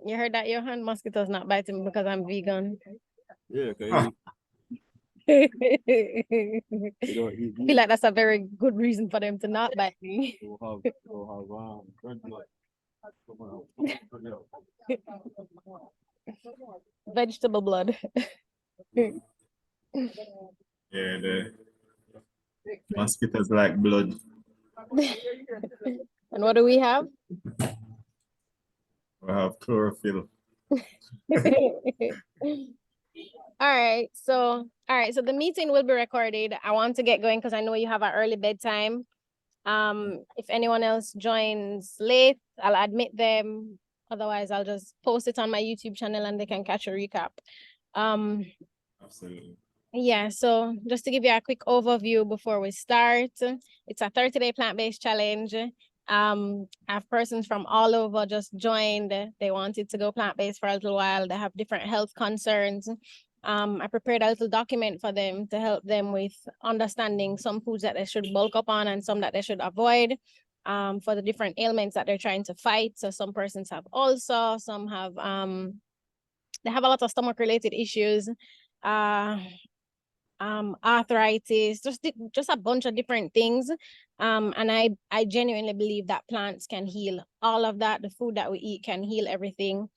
You heard that, Johan? Mosquitoes not biting me because I'm vegan. Yeah, okay. I feel like that's a very good reason for them to not bite me. Vegetable blood. Yeah, the mosquitoes like blood. And what do we have? We have chlorophyll. All right, so the meeting will be recorded. I want to get going because I know you have an early bedtime. If anyone else joins late, I'll admit them. Otherwise, I'll just post it on my YouTube channel and they can catch a recap. Absolutely. Yeah, so just to give you a quick overview before we start, it's a 30-day plant-based challenge. I have persons from all over just joined. They wanted to go plant-based for a little while. They have different health concerns. I prepared a little document for them to help them with understanding some foods that they should bulk up on and some that they should avoid for the different ailments that they're trying to fight. So some persons have ulcer, some have they have a lot of stomach-related issues. Arthritis, just a bunch of different things. And I genuinely believe that plants can heal all of that. The food that we eat can heal everything.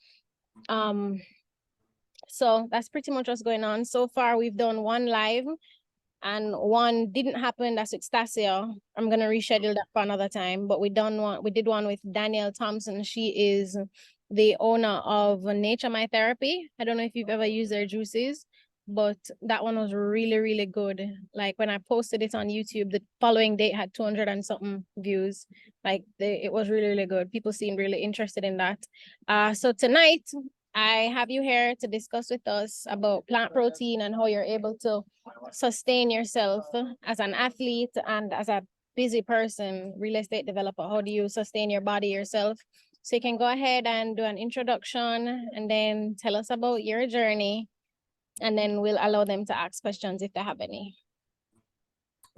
So that's pretty much what's going on. So far, we've done one live and one didn't happen. That's with Stasia. I'm gonna reschedule that for another time. But we did one with Danielle Thompson. She is the owner of Nature My Therapy. I don't know if you've ever used their juices, but that one was really, really good. Like when I posted it on YouTube, the following day it had 200 and something views. Like it was really, really good. People seemed really interested in that. So tonight I have you here to discuss with us about plant protein and how you're able to sustain yourself as an athlete and as a busy person, real estate developer. How do you sustain your body yourself? So you can go ahead and do an introduction and then tell us about your journey. And then we'll allow them to ask questions if they have any.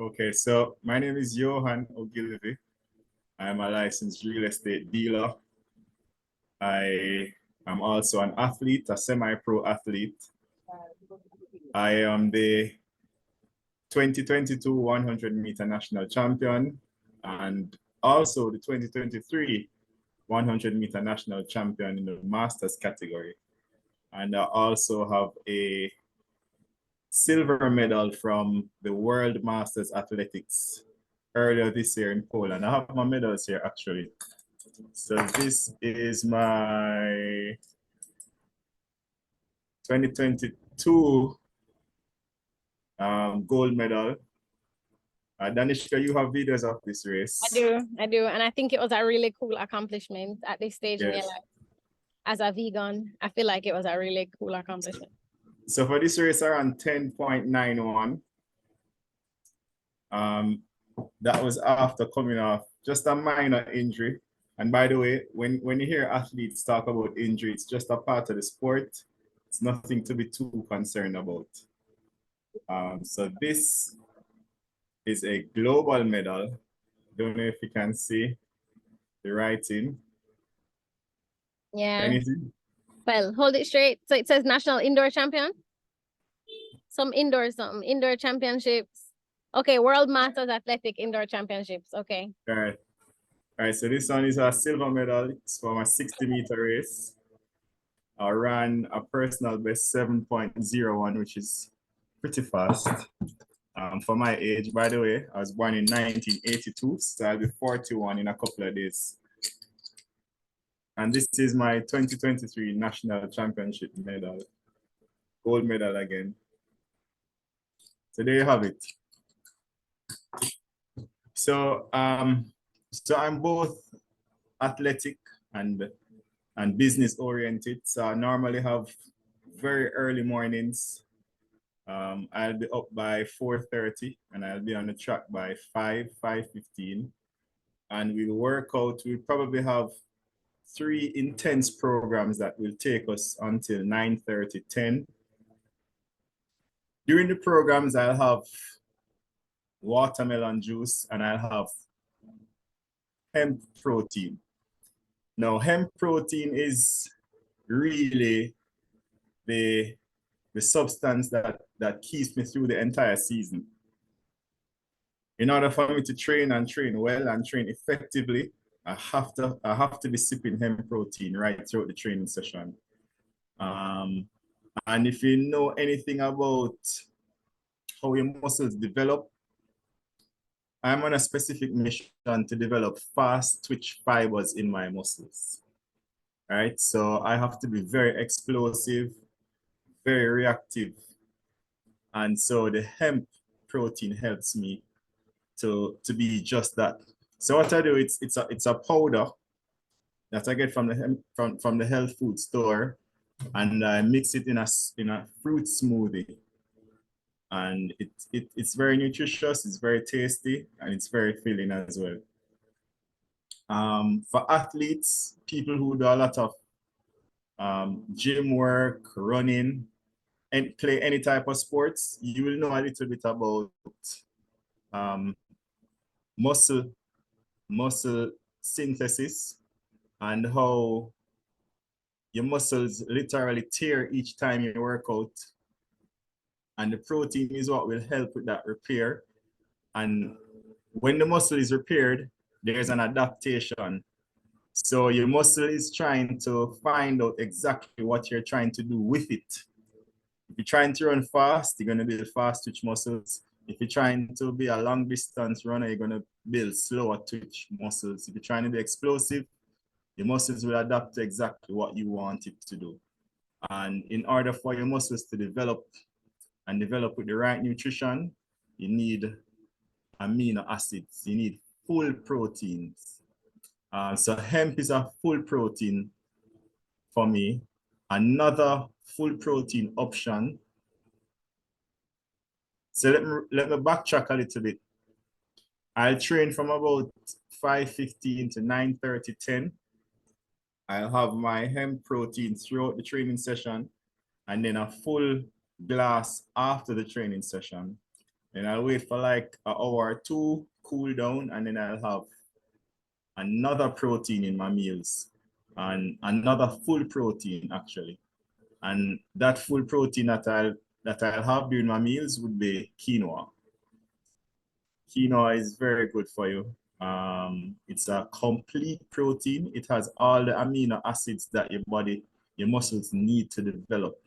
Okay, so my name is Johan O'Gilvie. I'm a licensed real estate dealer. I am also an athlete, a semi-pro athlete. I am the 2022 100-meter national champion and also the 2023 100-meter national champion in the masters category. And I also have a silver medal from the World Masters Athletics earlier this year in Poland. I have my medals here actually. So this is my 2022 gold medal. Danishka, you have videos of this race. I do. And I think it was a really cool accomplishment at this stage in your life. As a vegan, I feel like it was a really cool accomplishment. So for this race, I ran 10.91. That was after coming off just a minor injury. And by the way, when you hear athletes talk about injury, it's just a part of the sport. It's nothing to be too concerned about. So this is a global medal. Don't know if you can see the writing. Yeah. Anything? Well, hold it straight. So it says national indoor champion. Some indoor championships. Okay, World Masters Athletic Indoor Championships. Okay. All right. All right, so this one is a silver medal. It's for my 60-meter race. I ran a personal best 7.01, which is pretty fast. For my age, by the way, I was born in 1982, so I'll be 41 in a couple of days. And this is my 2023 National Championship medal, gold medal again. So there you have it. So, so I'm both athletic and business oriented. So I normally have very early mornings. I'll be up by 4:30 and I'll be on the track by 5:15. And we'll work out, we'll probably have 3 intense programs that will take us until 9:30, 10. During the programs, I'll have watermelon juice and I'll have hemp protein. Now, hemp protein is really the substance that keeps me through the entire season. In order for me to train and train well and train effectively, I have to be sipping hemp protein right throughout the training session. And if you know anything about how your muscles develop, I'm on a specific mission to develop fast twitch fibers in my muscles. Right? So I have to be very explosive, very reactive. And so the hemp protein helps me to be just that. So what I do, it's a powder that I get from the health food store, and I mix it in a fruit smoothie. And it's very nutritious, it's very tasty, and it's very filling as well. For athletes, people who do a lot of gym work, running, and play any type of sports, you will know a little bit about muscle synthesis and how your muscles literally tear each time you work out. And the protein is what will help with that repair. And when the muscle is repaired, there's an adaptation. So your muscle is trying to find out exactly what you're trying to do with it. If you're trying to run fast, you're going to build fast twitch muscles. If you're trying to be a long distance runner, you're going to build slower twitch muscles. If you're trying to be explosive, your muscles will adapt to exactly what you want it to do. And in order for your muscles to develop and develop with the right nutrition, you need amino acids, you need full proteins. So hemp is a full protein for me. Another full protein option. So let me backtrack a little bit. I'll train from about 5:15 to 9:30, 10. I'll have my hemp protein throughout the training session, and then a full glass after the training session. Then I'll wait for like an hour or two, cool down, and then I'll have another protein in my meals, and another full protein actually. And that full protein that I'll have during my meals would be quinoa. Quinoa is very good for you. It's a complete protein. It has all the amino acids that your muscles need to develop.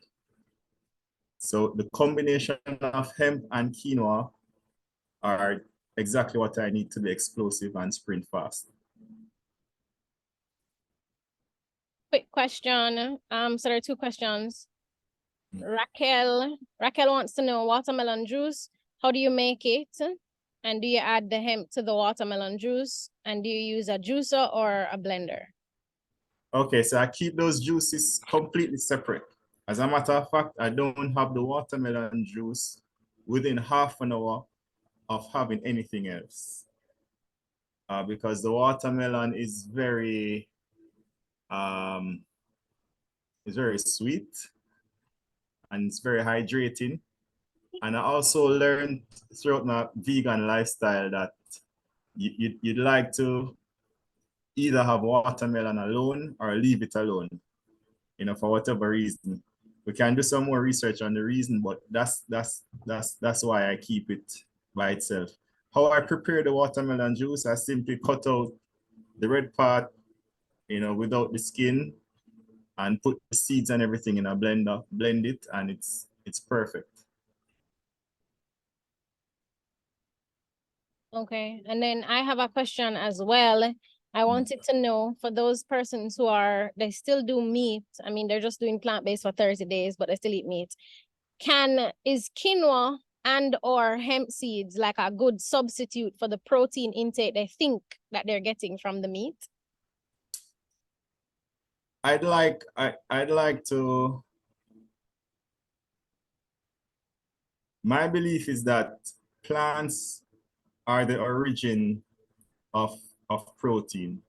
So the combination of hemp and quinoa are exactly what I need to be explosive and sprint fast. Quick question. So there are two questions. Raquel wants to know watermelon juice. How do you make it? And do you add the hemp to the watermelon juice? And do you use a juicer or a blender? Okay, so I keep those juices completely separate. As a matter of fact, I don't have the watermelon juice within half an hour of having anything else. Because the watermelon is very sweet and it's very hydrating. And I also learned throughout my vegan lifestyle that you'd like to either have watermelon alone or leave it alone, for whatever reason. We can do some more research on the reason, but that's why I keep it by itself. How I prepare the watermelon juice, I simply cut out the red part, without the skin, and put the seeds and everything in a blender, blend it, and it's perfect. Okay, and then I have a question as well. I wanted to know, for those persons they still do meat, I mean, they're just doing plant-based for 30 days, but they still eat meat. Is quinoa and or hemp seeds like a good substitute for the protein intake they think that they're getting from the meat? I'd like to, my belief is that plants are the origin of protein.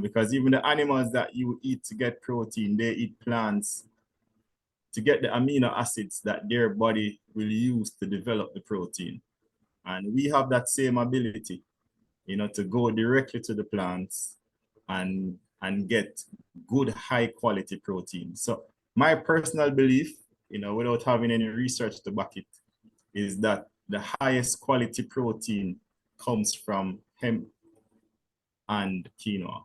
Because even the animals that you eat to get protein, they eat plants to get the amino acids that their body will use to develop the protein. And we have that same ability, to go directly to the plants and and get good high quality protein. So my personal belief, without having any research to back it, is that the highest quality protein comes from hemp and quinoa.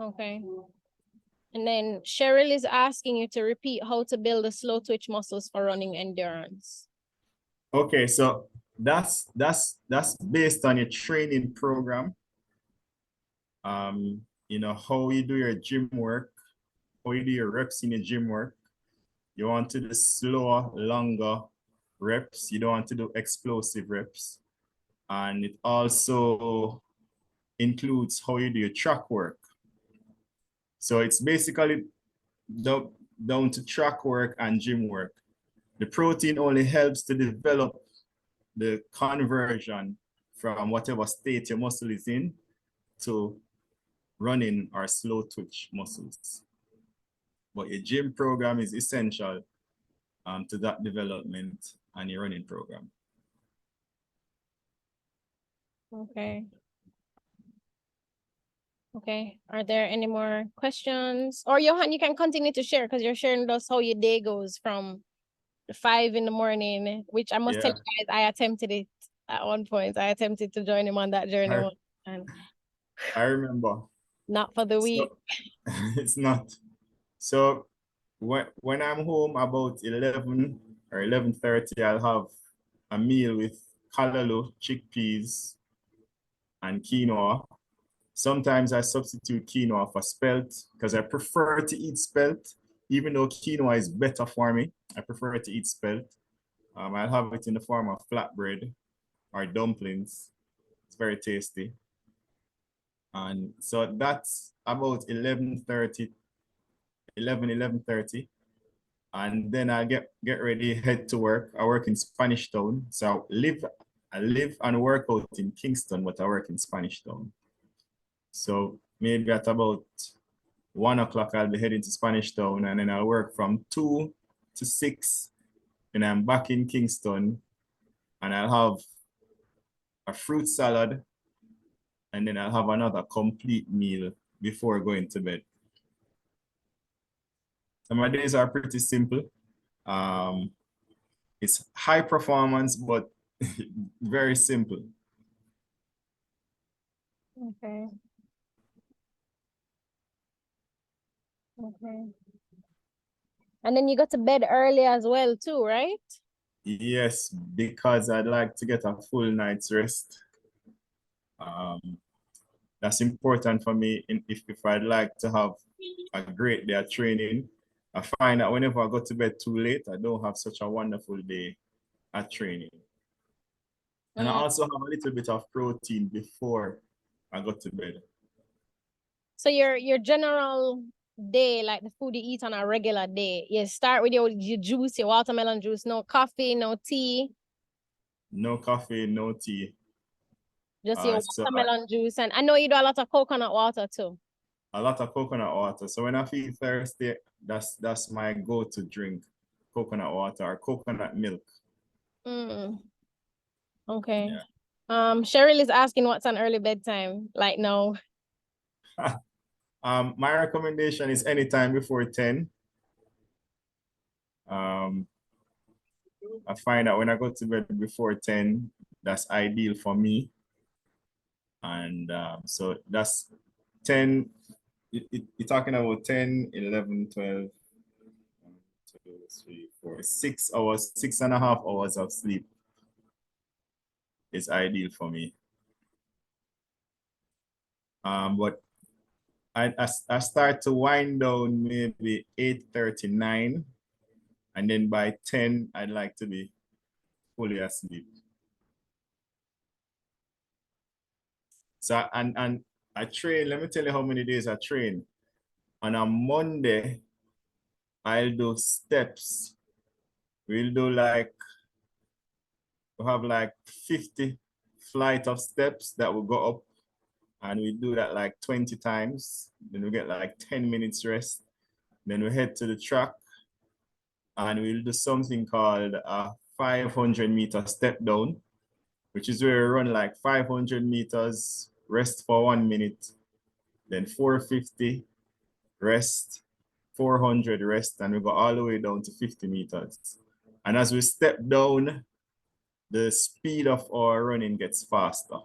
Okay. And then Cheryl is asking you to repeat how to build the slow twitch muscles for running endurance. Okay, so that's based on your training program. How you do your gym work, how you do your reps in your gym work. You want to do slower, longer reps. You don't want to do explosive reps. And it also includes how you do your track work. So it's basically down to track work and gym work. The protein only helps to develop the conversion from whatever state your muscle is in to running or slow twitch muscles. But your gym program is essential to that development and your running program. Okay. Okay. Are there any more questions? Or Johan, you can continue to share because you're sharing us how your day goes from 5 in the morning, which I must tell you guys, I attempted it at one point. I attempted to join him on that journey and I remember. Not for the week. It's not. So when I'm home about 11 or 11:30, I'll have a meal with callaloo, chickpeas, and quinoa. Sometimes I substitute quinoa for spelt because I prefer to eat spelt. Even though quinoa is better for me, I prefer to eat spelt. I'll have it in the form of flatbread or dumplings. It's very tasty. And so that's about 11:30, 11:30. And then I get ready, head to work. I work in Spanish Town. So I live and work out in Kingston, but I work in Spanish Town. So maybe at about 1 o'clock, I'll be heading to Spanish Town, and then I'll work from 2 to 6. And I'm back in Kingston, and I'll have a fruit salad, and then I'll have another complete meal before going to bed. So my days are pretty simple. It's high performance, but very simple. Okay. Okay. And then you go to bed early as well too, right? Yes, because I'd like to get a full night's rest. That's important for me if I'd like to have a great day of training. I find that whenever I go to bed too late, I don't have such a wonderful day at training. And I also have a little bit of protein before I go to bed. So your general day, like the food you eat on a regular day, you start with your juice, your watermelon juice, no coffee, no tea. No coffee, no tea. Just your watermelon juice. And I know you do a lot of coconut water too. A lot of coconut water. So when I feel thirsty, that's my go-to drink, coconut water or coconut milk. Okay. Yeah. Cheryl is asking what's an early bedtime, like no. My recommendation is anytime before 10. I find that when I go to bed before 10, that's ideal for me. And so that's 10, you're talking about 10, 11, 12, 2, 3, 4, 6 hours, 6.5 hours of sleep is ideal for me. But I start to wind down maybe 8:39, and then by 10, I'd like to be fully asleep. So, and I train, let me tell you how many days I train. On a Monday, I'll do steps. We'll do we have like 50 flight of steps that will go up, and we do that like 20 times. Then we get like 10 minutes rest. Then we head to the track, and we'll do something called a 500-meter step down, which is where we run like 500 meters, rest for 1 minute, then 450, rest, 400, rest, and we go all the way down to 50 meters. And as we step down, the speed of our running gets faster.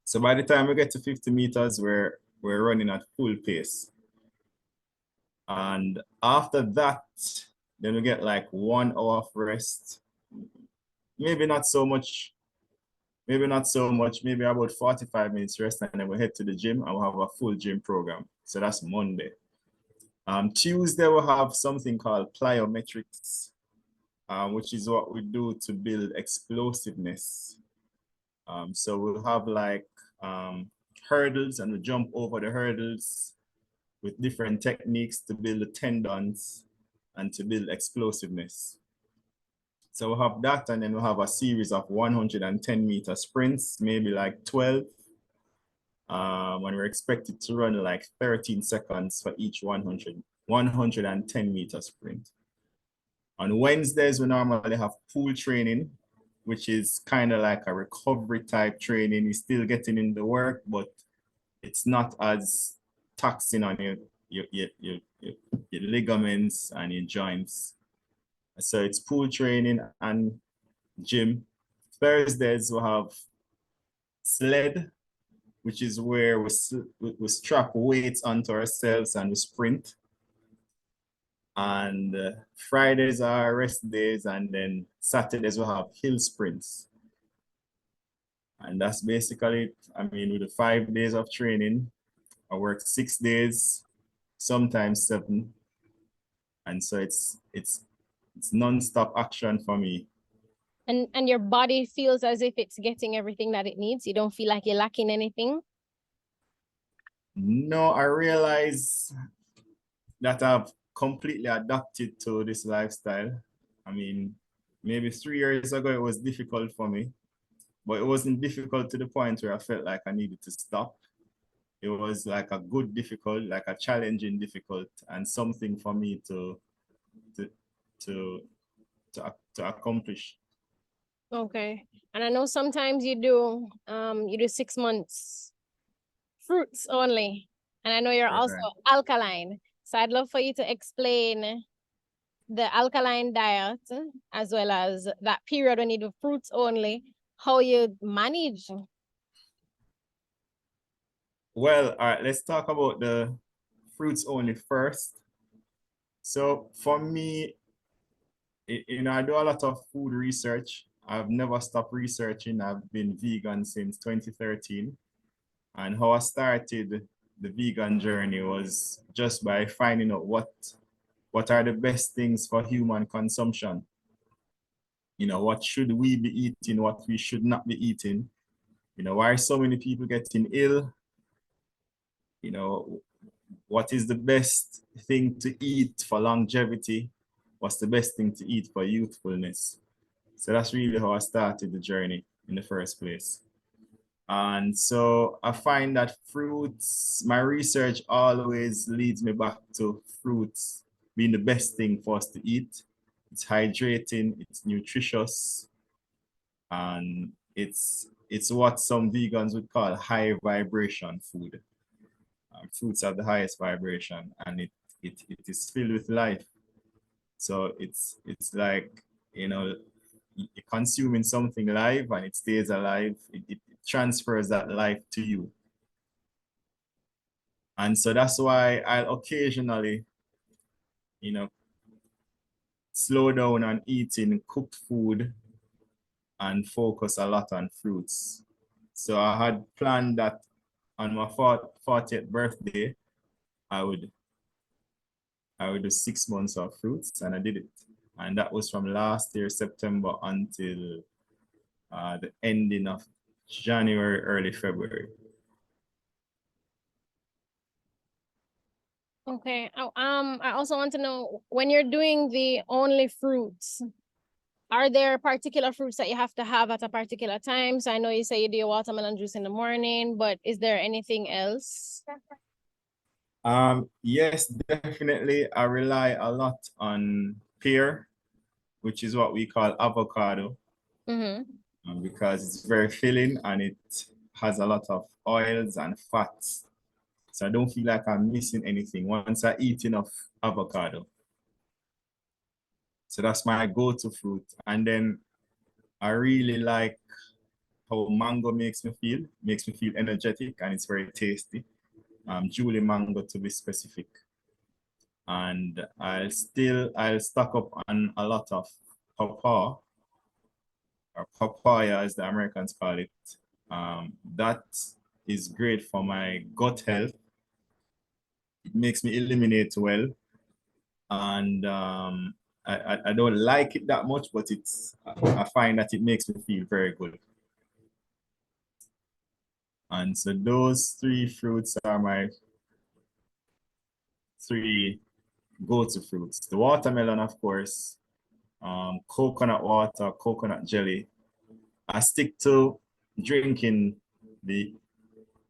So by the time we get to 50 meters, we're running at full pace. And after that, then we get like 1 hour of rest. Maybe not so much, maybe about 45 minutes rest, and then we head to the gym and we'll have a full gym program. So that's Monday. Tuesday, we'll have something called plyometrics, which is what we do to build explosiveness. So we'll have like hurdles, and we jump over the hurdles with different techniques to build the tendons and to build explosiveness. So we'll have that, and then we'll have a series of 110-meter sprints, maybe like 12. And we're expected to run like 13 seconds for each 110-meter sprint. On Wednesdays, we normally have pool training, which is kind of like a recovery type training. You're still getting in the work, but it's not as taxing on your ligaments and your joints. So it's pool training and gym. Thursdays, we'll have sled, which is where we strap weights onto ourselves and we sprint. And Fridays are rest days, and then Saturdays we'll have hill sprints. And that's basically it. I mean, with the 5 days of training, I work 6 days, sometimes 7. And so it's non-stop action for me. And your body feels as if it's getting everything that it needs. You don't feel like you're lacking anything? No, I realize that I've completely adapted to this lifestyle. I mean, maybe 3 years ago, it was difficult for me, but it wasn't difficult to the point where I felt like I needed to stop. It was like a good difficult, like a challenging difficult, and something for me to accomplish. Okay. And I know sometimes you do 6 months fruits only. And I know you're also alkaline. So I'd love for you to explain the alkaline diet as well as that period when you do fruits only, how you manage. Well, all right, let's talk about the fruits only first. So for me, I do a lot of food research. I've never stopped researching. I've been vegan since 2013. And how I started the vegan journey was just by finding out what are the best things for human consumption. What should we be eating, what we should not be eating. Why are so many people getting ill? What is the best thing to eat for longevity? What's the best thing to eat for youthfulness? So that's really how I started the journey in the first place. And so I find that fruits, my research always leads me back to fruits being the best thing for us to eat. It's hydrating, it's nutritious, and it's what some vegans would call high vibration food. Fruits have the highest vibration, and it is filled with life. So it's like, you're consuming something live and it stays alive. It transfers that life to you. And so that's why I'll occasionally, slow down on eating cooked food and focus a lot on fruits. So I had planned that on my 40th birthday, I would do 6 months of fruits, and I did it. And that was from last year, September, until the ending of January, early February. Okay. I also want to know, when you're doing the only fruits, are there particular fruits that you have to have at a particular time? So I know you say you do your watermelon juice in the morning, but is there anything else? Yes, definitely. I rely a lot on pear, which is what we call avocado, because it's very filling and it has a lot of oils and fats. So I don't feel like I'm missing anything once I eat enough avocado. So that's my go-to fruit. And then I really like how mango makes me feel. Makes me feel energetic and it's very tasty. Julie mango to be specific. And I'll stock up on a lot of pawpaw, or papaya as the Americans call it. That is great for my gut health. It makes me eliminate well. And I don't like it that much, but I find that it makes me feel very good. And so those three fruits are my three go-to fruits. The watermelon, of course, coconut water, coconut jelly. I stick to drinking the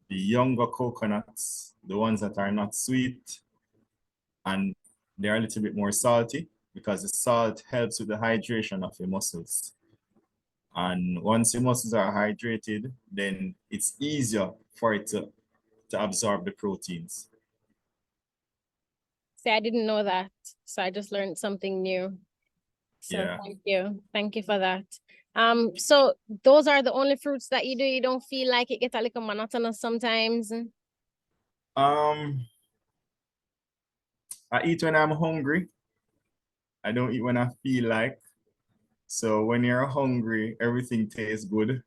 younger coconuts, the ones that are not sweet, and they're a little bit more salty because the salt helps with the hydration of your muscles. And once your muscles are hydrated, then it's easier for it to absorb the proteins. See, I didn't know that. So I just learned something new. So Yeah. thank you. Thank you for that. So those are the only fruits that you do. You don't feel like it gets a little monotonous sometimes? I eat when I'm hungry. I don't eat when I feel like. So when you're hungry, everything tastes good.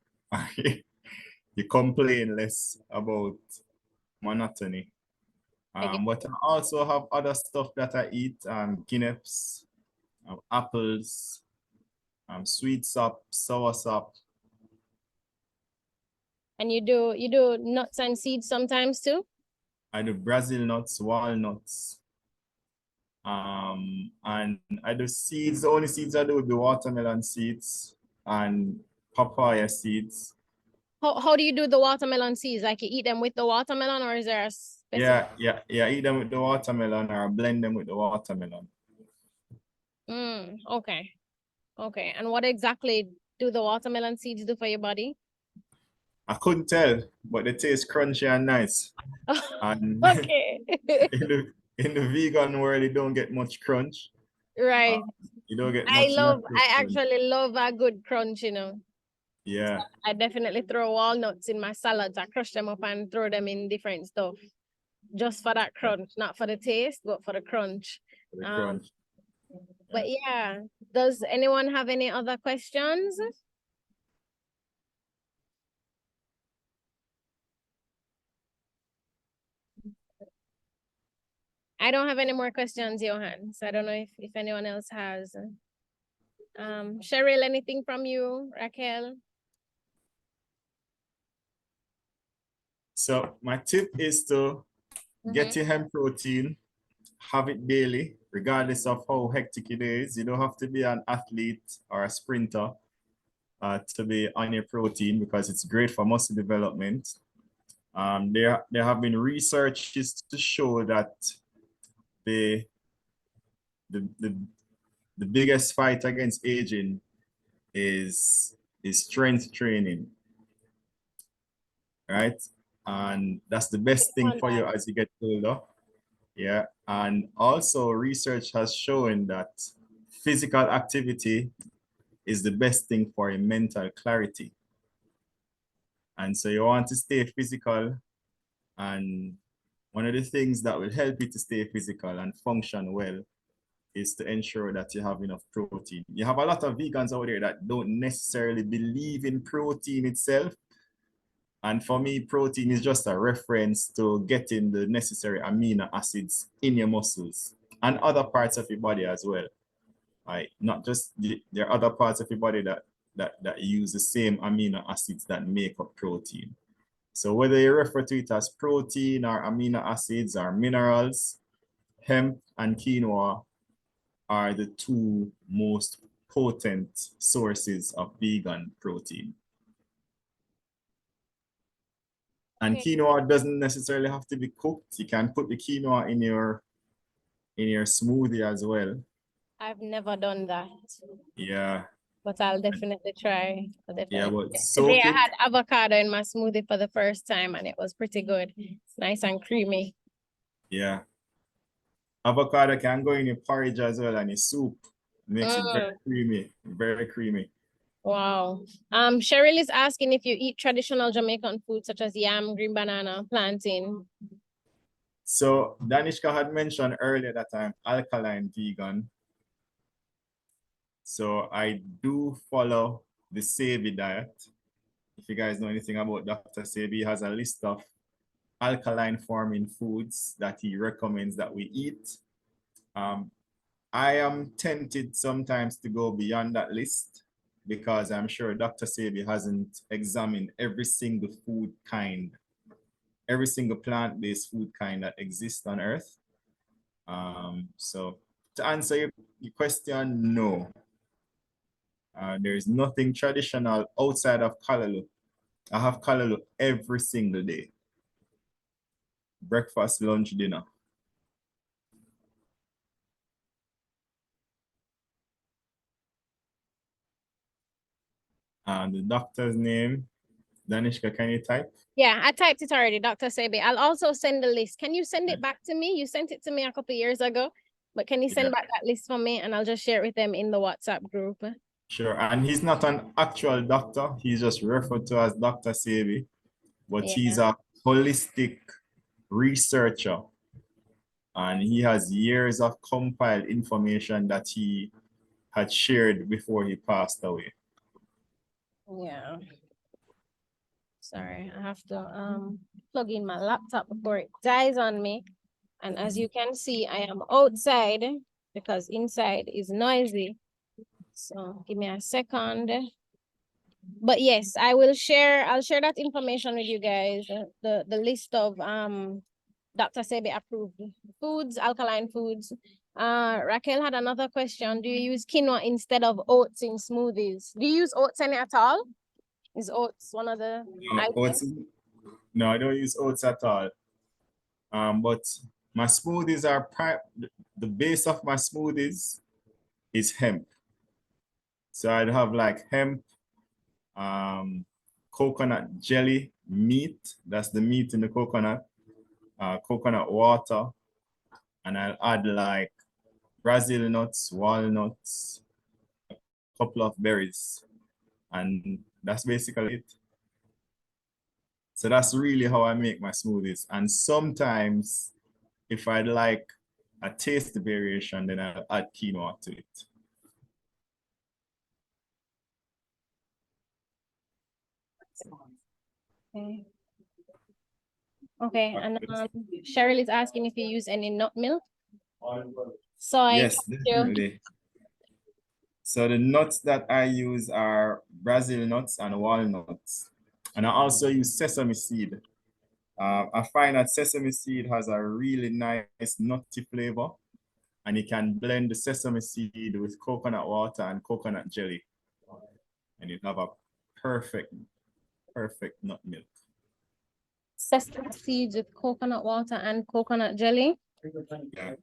You complain less about monotony. But I also have other stuff that I eat, guineps, apples, sweet sap, sour sap. And you do nuts and seeds sometimes too? I do Brazil nuts, walnuts. And I do seeds. The only seeds I do would be watermelon seeds and papaya seeds. How do you do the watermelon seeds? Like you eat them with the watermelon, or is there a specific? Yeah. Eat them with the watermelon or blend them with the watermelon. Okay. Okay. And what exactly do the watermelon seeds do for your body? I couldn't tell, but they taste crunchy and nice. And Okay. in the vegan world, you don't get much crunch. Right. You don't get I much love, natural I crunch. actually love a good crunch, you know. Yeah, I definitely throw walnuts in my salads. I crush them up and throw them in different stuff just for that crunch, not for the taste, but for the crunch. the crunch. But yeah, does anyone have any other questions? I don't have any more questions, Johan. So I don't know if anyone else has. Cheryl, anything from you, Raquel? So my tip is to get your hemp protein, have it daily, regardless of how hectic it is. You don't have to be an athlete or a sprinter to be on your protein because it's great for muscle development. There have been researches to show that the, the, the, the biggest fight against aging is strength training, right? And that's the best thing for you as you get older. Yeah. And also research has shown that physical activity is the best thing for your mental clarity. And so you want to stay physical, and one of the things that will help you to stay physical and function well is to ensure that you have enough protein. You have a lot of vegans out there that don't necessarily believe in protein itself. And for me, protein is just a reference to getting the necessary amino acids in your muscles and other parts of your body as well. Right? Not just there are other parts of your body that use the same amino acids that make up protein. So whether you refer to it as protein or amino acids or minerals, hemp and quinoa are the two most potent sources of vegan protein. And quinoa doesn't necessarily have to be cooked. You can put the quinoa in your smoothie as well. I've never done that. Yeah. but I'll definitely try. Yeah, but Today soak I it. had avocado in my smoothie for the first time and it was pretty good. Nice and creamy. Yeah. Avocado can go in your porridge as well and your soup. Makes it very Mm, creamy, very creamy. wow. Cheryl is asking if you eat traditional Jamaican food such as yam, green banana, plantain. So Danishka had mentioned earlier that I'm alkaline vegan. So I do follow the Sebi diet. If you guys know anything about Dr. Sebi, he has a list of alkaline forming foods that he recommends that we eat. I am tempted sometimes to go beyond that list because I'm sure Dr. Sebi hasn't examined every single food kind, every single plant-based food kind that exists on Earth. So to answer your question, no. There is nothing traditional outside of callaloo. I have callaloo every single day. Breakfast, lunch, dinner. The doctor's name, Danishka, can you type? Yeah, I typed it already, Dr. Sebi. I'll also send the list. Can you send it back to me? You sent it to me a couple of years ago, but can you send back that list for me and I'll just share it with them in the WhatsApp group? Sure, and he's not an actual doctor. He's just referred to as Dr. Sebi, but he's Yeah. a holistic researcher, and he has years of compiled information that he had shared before he passed away. Yeah. Sorry, I have to plug in my laptop before it dies on me. And as you can see, I am outside because inside is noisy. So give me a second. But yes, I'll share that information with you guys. The list of Dr. Sebi approved foods, alkaline foods. Raquel had another question. Do you use quinoa instead of oats in smoothies? Do you use oats any at all? Is oats one of the Oats, no, I don't use oats at all. But my smoothies are the base of my smoothies is hemp. So I'd have like hemp, coconut jelly, meat. That's the meat in the coconut. Coconut water, and I'll add like Brazil nuts, walnuts, a couple of berries, and that's basically it. So that's really how I make my smoothies. And sometimes if I'd like a taste variation, then I'll add quinoa to it. Okay. Okay, and Cheryl is asking if you use any nut milk. Soy, Yes, definitely. So the nuts that I use are Brazil nuts and walnuts. And I also use sesame seed. I find that sesame seed has a really nice nutty flavor, and you can blend the sesame seed with coconut water and coconut jelly, and you have a perfect, perfect nut milk. Sesame seeds with coconut water and coconut jelly. Yeah.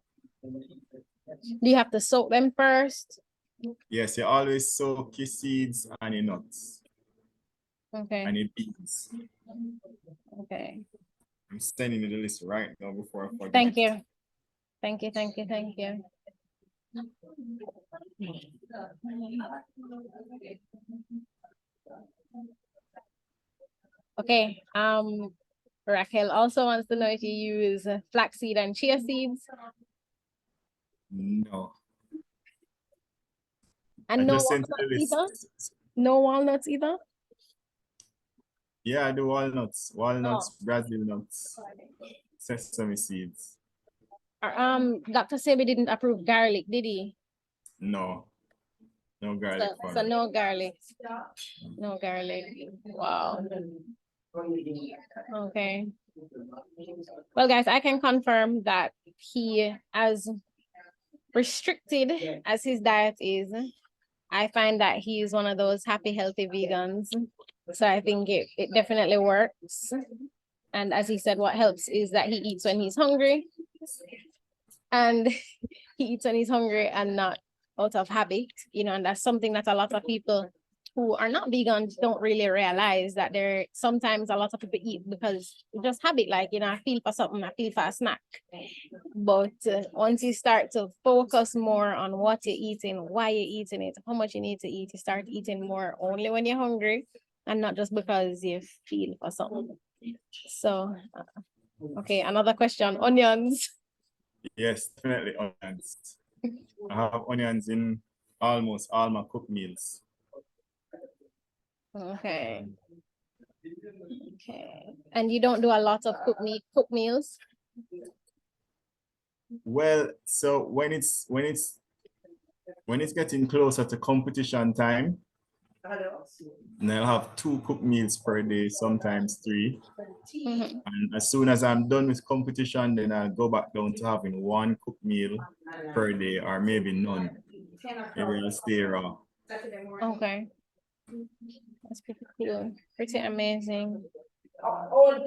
Do you have to soak them first? Yes, you always soak your seeds and your nuts. Okay. And your beans. Okay. I'm sending you the list right now before I forget. Thank you. Thank you, thank you, thank you. Okay, Raquel also wants to know if you use flaxseed and chia seeds. No. And I no just sent you the walnuts list. either? No walnuts either? Yeah, I do walnuts, Brazil nuts, sesame seeds. Dr. Sebi didn't approve garlic, did he? No, no garlic for So me. no garlic. No garlic. Wow. Okay. Well, guys, I can confirm that he, as restricted as his diet is, I find that he is one of those happy, healthy vegans. So I think it definitely works. And as he said, what helps is that he eats when he's hungry. And he eats when he's hungry and not out of habit, you know, and that's something that a lot of people who are not vegans don't really realize, that there sometimes a lot of people eat because it's just habit, like, you know, I feel for something, I feel for a snack. But once you start to focus more on what you're eating, why you're eating it, how much you need to eat, you start eating more only when you're hungry and not just because you feel for something. So, okay, another question, onions. Yes, definitely onions. I have onions in almost all my cooked meals. Okay. Okay. And you don't do a lot of cooked meals? Well, so when it's getting closer to competition time, and I'll have 2 cooked meals per day, sometimes 3. Mm-hmm. And as soon as I'm done with competition, then I'll go back down to having 1 cooked meal per day, or maybe none. Maybe I'll stay raw. Okay. That's pretty cool. Pretty amazing.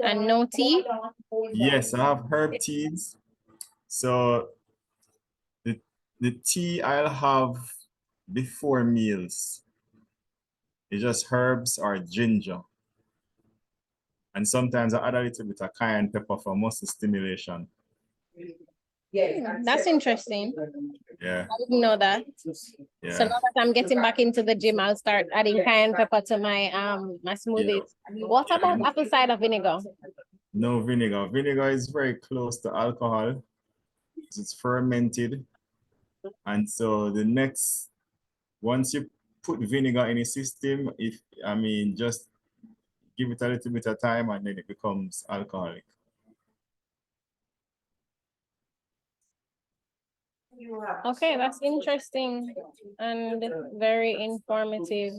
And no tea? Yes, I have herb teas. So the tea I'll have before meals is just herbs or ginger. And sometimes I add a little bit of cayenne pepper for muscle stimulation. That's interesting. Yeah. I didn't know that. Yeah. So now that I'm getting back into the gym, I'll start adding cayenne pepper to my smoothies. Yeah. What about apple cider vinegar? No vinegar. Vinegar is very close to alcohol. It's fermented. And so once you put vinegar in a system, just give it a little bit of time and then it becomes alcoholic. Okay, that's interesting and very informative.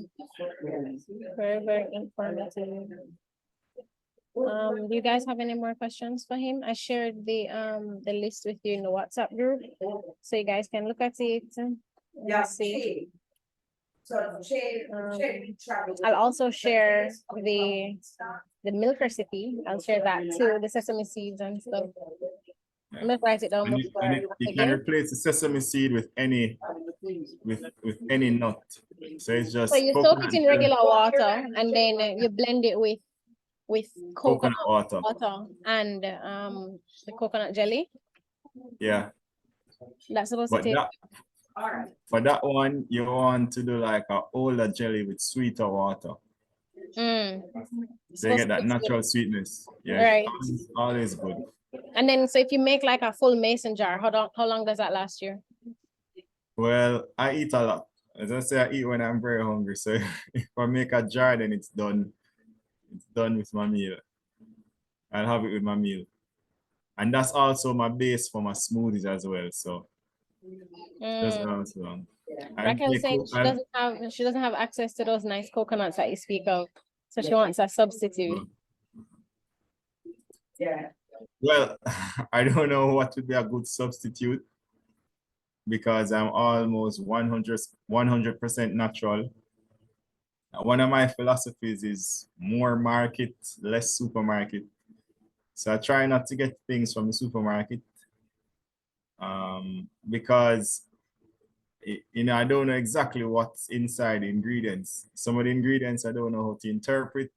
Very, very informative. Do you guys have any more questions for him? I shared the list with you in the WhatsApp group, so you guys can look at it. See. I'll also share the milk recipe. I'll share that too, the sesame seeds and stuff. I'm gonna write it down. You can replace the sesame seed with any nut. So it's just so you soak it in regular water and then you blend it with coconut water and the coconut jelly. Yeah. That's supposed to taste. For that one, you want to do like a older jelly with sweeter water. So you get that natural sweetness. Yeah, right. Always good. And then, so if you make like a full mason jar, how long does that last you? Well, I eat a lot. As I say, I eat when I'm very hungry. So if I make a jar, then it's done. It's done with my meal. I'll have it with my meal. And that's also my base for my smoothies as well. So doesn't last long. Raquel saying she doesn't have access to those nice coconuts that you speak of. So she wants a substitute. Yeah. Well, I don't know what would be a good substitute because I'm almost 100% natural. One of my philosophies is more market, less supermarket. So I try not to get things from the supermarket because I don't know exactly what's inside the ingredients. Some of the ingredients I don't know how to interpret.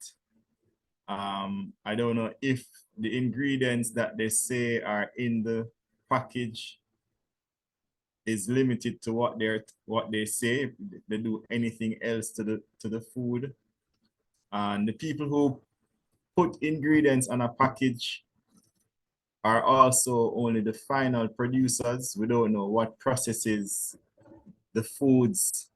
I don't know if the ingredients that they say are in the package is limited to what they say. If they do anything else to the food. And the people who put ingredients on a package are also only the final producers. We don't know what processes the foods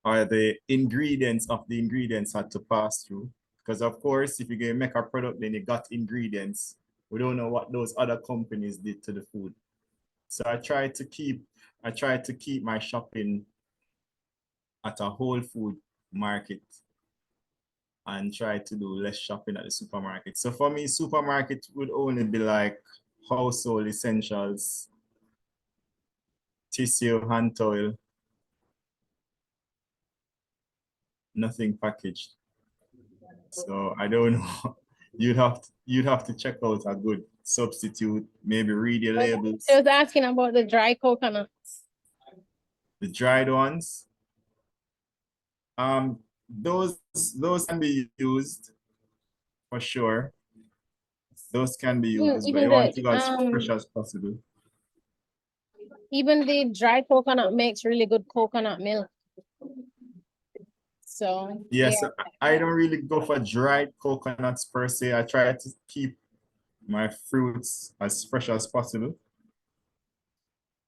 or the ingredients of the ingredients had to pass through. Because of course, if you're going to make a product, then you got ingredients. We don't know what those other companies did to the food. So I try to keep my shopping at a whole food market and try to do less shopping at the supermarket. So for me, supermarket would only be like household essentials, tissue, hand towel, nothing packaged. So I don't know. You'd have to check out a good substitute, maybe read your labels. I was asking about the dry coconuts. The dried ones, those can be used for sure. Those can be used, but you want to go as fresh as possible. Even the dry coconut makes really good coconut milk. So yes, yeah. I don't really go for dried coconuts per se. I try to keep my fruits as fresh as possible.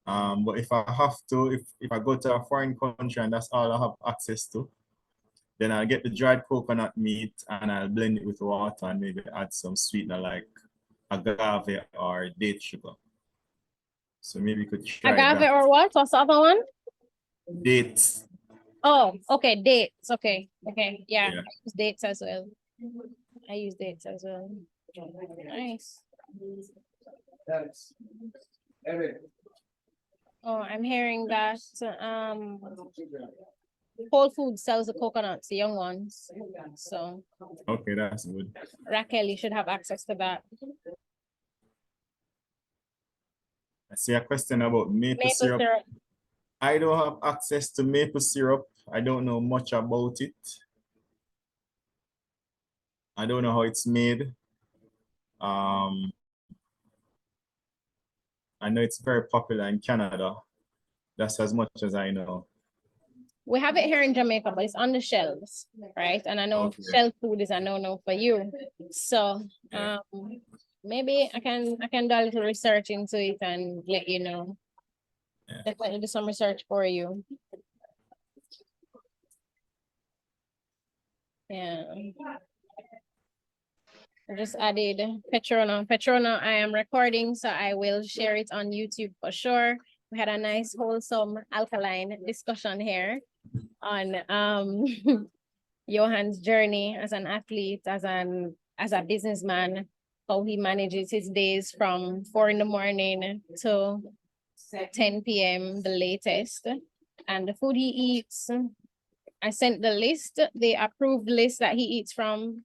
But if I have to, if I go to a foreign country and that's all I have access to, then I'll get the dried coconut meat and I'll blend it with water and maybe add some sweetener like agave or date sugar. So maybe you could try Agave that. or what? What's the other one? Dates. Oh, okay, dates. Okay, okay, yeah. Yeah. I use dates as well. I use dates as well. Nice. Oh, I'm hearing that Whole Foods sells the coconuts, the young ones. So Okay, that's good. Raquel, you should have access to that. I see a question about maple syrup. I don't have access to maple syrup. I don't know much about it. I don't know how it's made. I know it's very popular in Canada. That's as much as I know. We have it here in Jamaica, but it's on the shelves, right? And I know shelf food is a no-no for you. So maybe I can do a little research into it and let you know. Yeah. Definitely do some research for you. Yeah. I just added Petrona. Petrona, I am recording, so I will share it on YouTube for sure. We had a nice, wholesome, alkaline discussion here on Johan's journey as an athlete, as a businessman, how he manages his days from 4 in the morning to 10 p.m. the latest, and the food he eats. I sent the list, the approved list that he eats from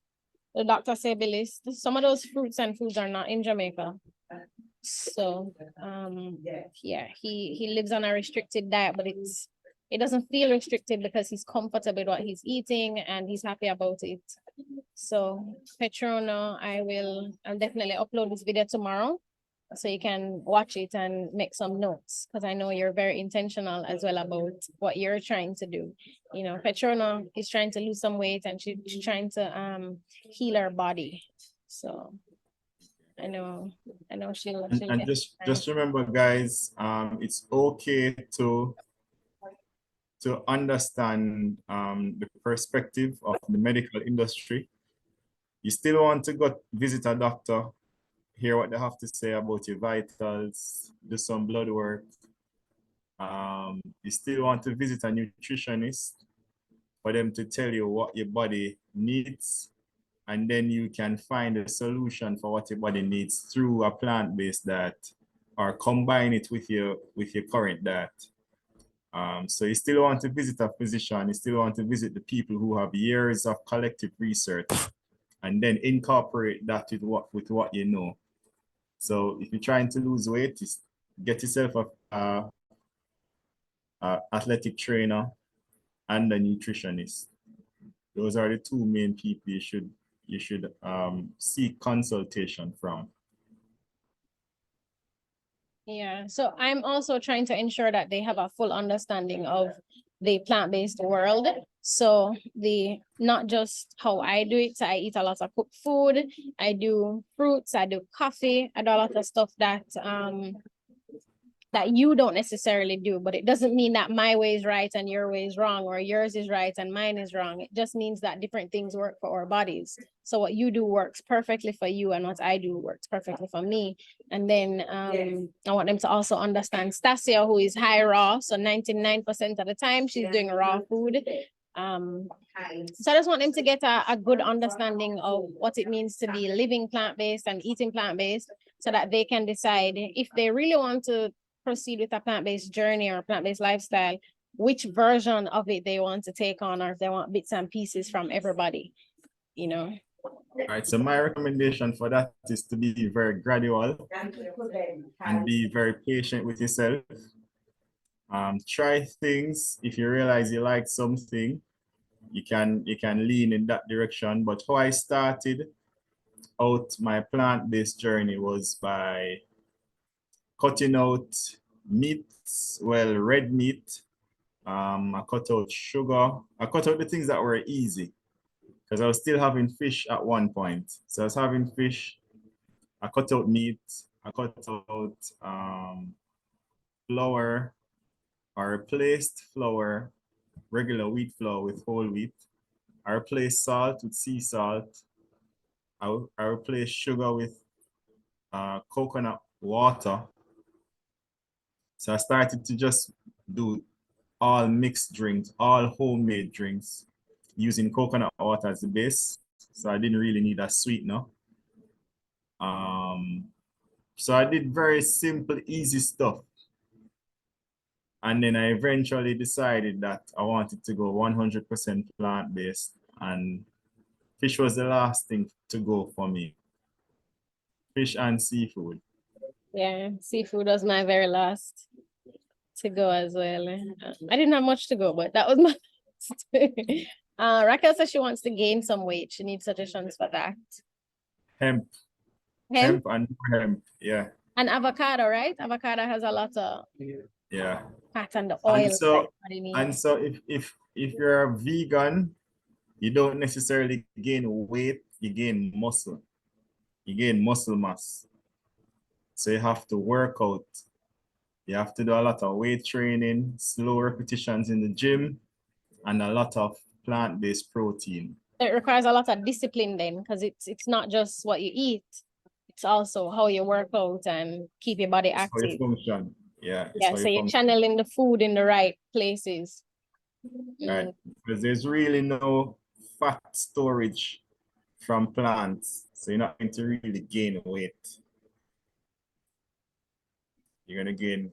the Dr. Sebi list. Some of those fruits and foods are not in Jamaica. So yeah, he lives on a restricted diet, but it doesn't feel restricted because he's comfortable with what he's eating and he's happy about it. So Petrona, I'll definitely upload this video tomorrow so you can watch it and make some notes, because I know you're very intentional as well about what you're trying to do. You know, Petrona is trying to lose some weight and she's trying to heal her body. So I know she'll and just remember, guys, it's okay to understand the perspective of the medical industry. You still want to go visit a doctor, hear what they have to say about your vitals, do some blood work. You still want to visit a nutritionist for them to tell you what your body needs, and then you can find a solution for what your body needs through a plant-based diet or combine it with your current diet. So you still want to visit a physician, you still want to visit the people who have years of collective research and then incorporate that with what you know. So if you're trying to lose weight, get yourself a athletic trainer and a nutritionist. Those are the two main people you should seek consultation from. Yeah, so I'm also trying to ensure that they have a full understanding of the plant-based world. So not just how I do it. So I eat a lot of cooked food, I do fruits, I do coffee, I do a lot of stuff that that you don't necessarily do, but it doesn't mean that my way is right and your way is wrong, or yours is right and mine is wrong. It just means that different things work for our bodies. So what you do works perfectly for you and what I do works perfectly for me. And then I want them to also understand Stasia, who is high raw. So 99% of the time she's doing raw food. So I just want them to get a good understanding of what it means to be living plant-based and eating plant-based, so that they can decide if they really want to proceed with a plant-based journey or plant-based lifestyle, which version of it they want to take on, or if they want bits and pieces from everybody, you know. All right, so my recommendation for that is to be very gradual and be very patient with yourself. Try things. If you realize you like something, you can lean in that direction. But how I started out my plant-based journey was by cutting out meats, well, red meat. I cut out sugar. I cut out the things that were easy because I was still having fish at one point. So I was having fish. I cut out meat. I cut out flour. I replaced flour, regular wheat flour with whole wheat. I replaced salt with sea salt. I replaced sugar with coconut water. So I started to just do all mixed drinks, all homemade drinks, using coconut water as the base. So I didn't really need a sweetener. So I did very simple, easy stuff. And then I eventually decided that I wanted to go 100% plant-based, and fish was the last thing to go for me. Fish and seafood. Yeah, seafood was my very last to go as well. I didn't have much to go, but that was my Raquel says she wants to gain some weight. She needs suggestions for that. Hemp. Hemp And hemp, yeah. and avocado, right? Avocado has a lot of fat and the oil. And so if you're a vegan, you don't necessarily gain weight, you gain muscle. You gain muscle mass. So you have to work out. You have to do a lot of weight training, slow repetitions in the gym, and a lot of plant-based protein. It requires a lot of discipline then, because it's not just what you eat, it's also how you work out and keep your body active. How you function. Yeah. So you're channeling the food in the right places. Right. Because there's really no fat storage from plants. So you're not going to really gain weight. You're going to gain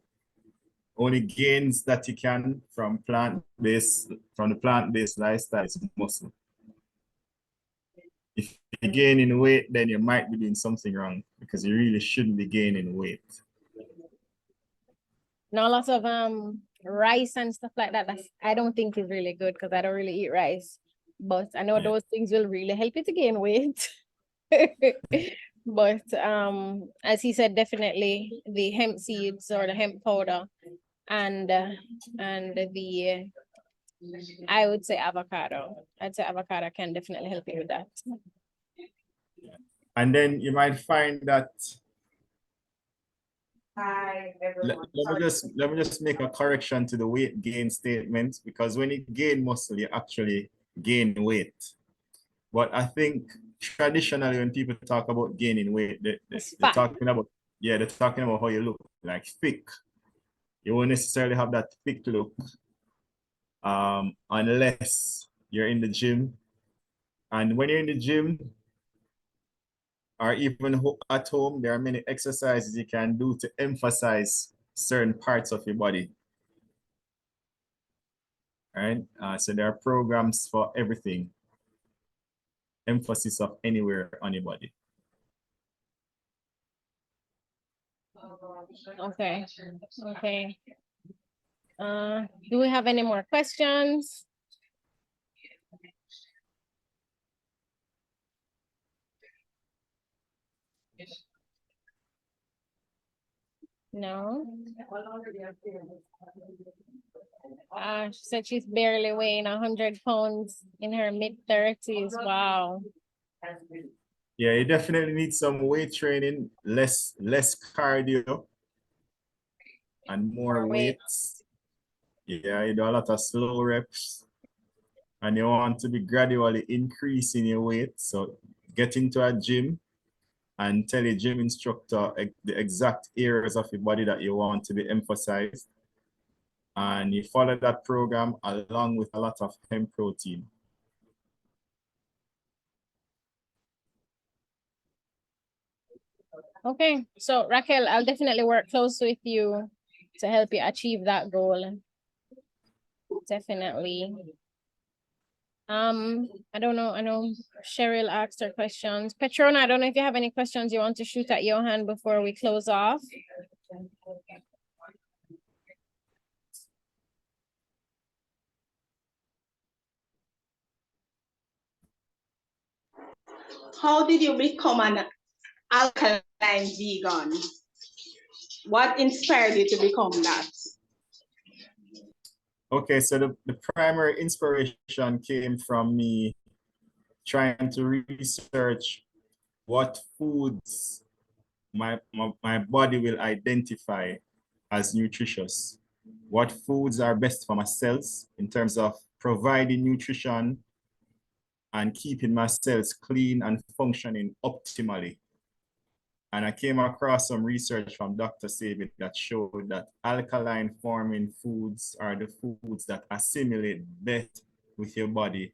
only gains that you can from the plant-based lifestyle is muscle. If you're gaining weight, then you might be doing something wrong, because you really shouldn't be gaining weight. Now, lots of rice and stuff like that, I don't think is really good, because I don't really eat rice. But I know those things will really help you to gain weight. But as he said, definitely the hemp seeds or the hemp powder and the I would say avocado. I'd say avocado can definitely help you with that. And then you might find that let me just make a correction to the weight gain statement, because when you gain muscle, you actually gain weight. But I think traditionally when people talk about gaining weight, they're talking about how you look, like thick. You won't necessarily have that thick look unless you're in the gym. And when you're in the gym, or even at home, there are many exercises you can do to emphasize certain parts of your body. Right? So there are programs for everything. Emphasis of anywhere on your body. Okay. Do we have any more questions? No. She said she's barely weighing 100 pounds in her mid-30s. Wow. Yeah, you definitely need some weight training, less cardio, and more weights. Yeah, you do a lot of slow reps, and you want to be gradually increasing your weight. So get into a gym and tell your gym instructor the exact areas of your body that you want to be emphasized. And you follow that program along with a lot of hemp protein. Okay, so Raquel, I'll definitely work close with you to help you achieve that goal. Definitely. I don't know. I know Cheryl asked her questions. Petrona, I don't know if you have any questions you want to shoot at Johan before we close off. How did you become an alkaline vegan? What inspired you to become that? Okay, so the primary inspiration came from me trying to research what foods my body will identify as nutritious. What foods are best for my cells in terms of providing nutrition and keeping my cells clean and functioning optimally. And I came across some research from Dr. Sebi that showed that alkaline forming foods are the foods that assimilate best with your body.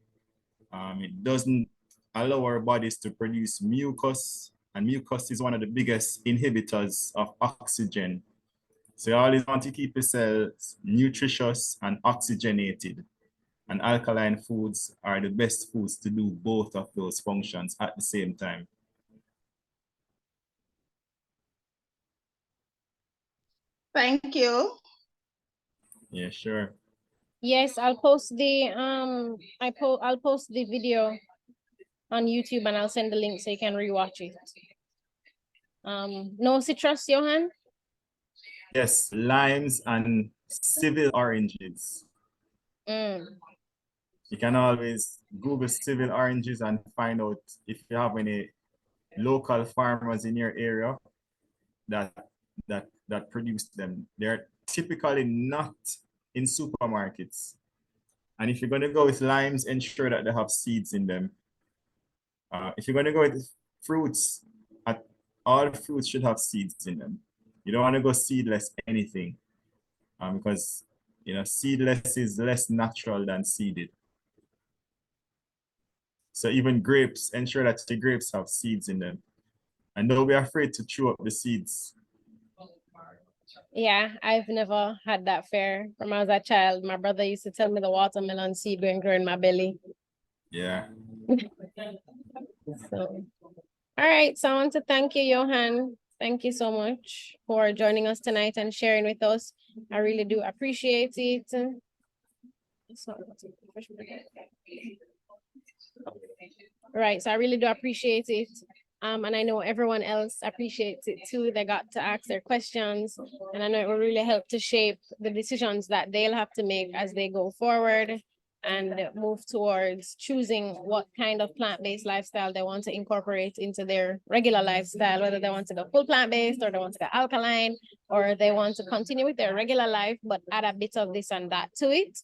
It doesn't allow our bodies to produce mucus, and mucus is one of the biggest inhibitors of oxygen. So you always want to keep your cells nutritious and oxygenated. And alkaline foods are the best foods to do both of those functions at the same time. Thank you. Yeah, sure. Yes, I'll post the I'll post the video on YouTube and I'll send the link so you can rewatch it. No citrus, Johan? Yes, limes and civil oranges. You can always Google civil oranges and find out if you have any local farmers in your area that produce them. They're typically not in supermarkets. And if you're going to go with limes, ensure that they have seeds in them. If you're going to go with fruits, all fruits should have seeds in them. You don't want to go seedless anything because seedless is less natural than seeded. So even grapes, ensure that the grapes have seeds in them. And don't be afraid to chew up the seeds. Yeah, I've never had that fear. From when I was a child, my brother used to tell me the watermelon seed going to grow in my belly. Yeah. So, all right. So I want to thank you, Johan. Thank you so much for joining us tonight and sharing with us. I really do appreciate it. Right. So I really do appreciate it. And I know everyone else appreciates it too. They got to ask their questions. And I know it will really help to shape the decisions that they'll have to make as they go forward and move towards choosing what kind of plant-based lifestyle they want to incorporate into their regular lifestyle, whether they want to go full plant-based or they want to go alkaline, or they want to continue with their regular life, but add a bit of this and that to it.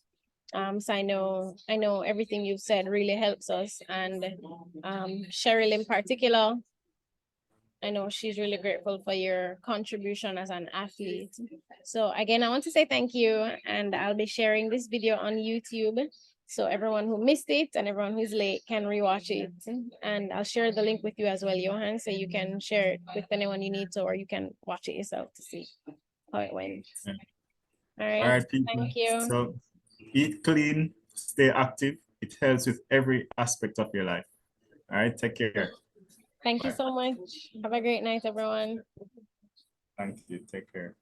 So I know everything you've said really helps us. And Cheryl in particular, I know she's really grateful for your contribution as an athlete. So again, I want to say thank you, and I'll be sharing this video on YouTube. So everyone who missed it and everyone who's late can rewatch it. And I'll share the link with you as well, Johan, so you can share it with anyone you need to, or you can watch it yourself to see how it went. Yeah. All right, people. thank you. So eat clean, stay active. It helps with every aspect of your life. All right, take care. Thank you so much. Have a great night, everyone. Thank you. Take care.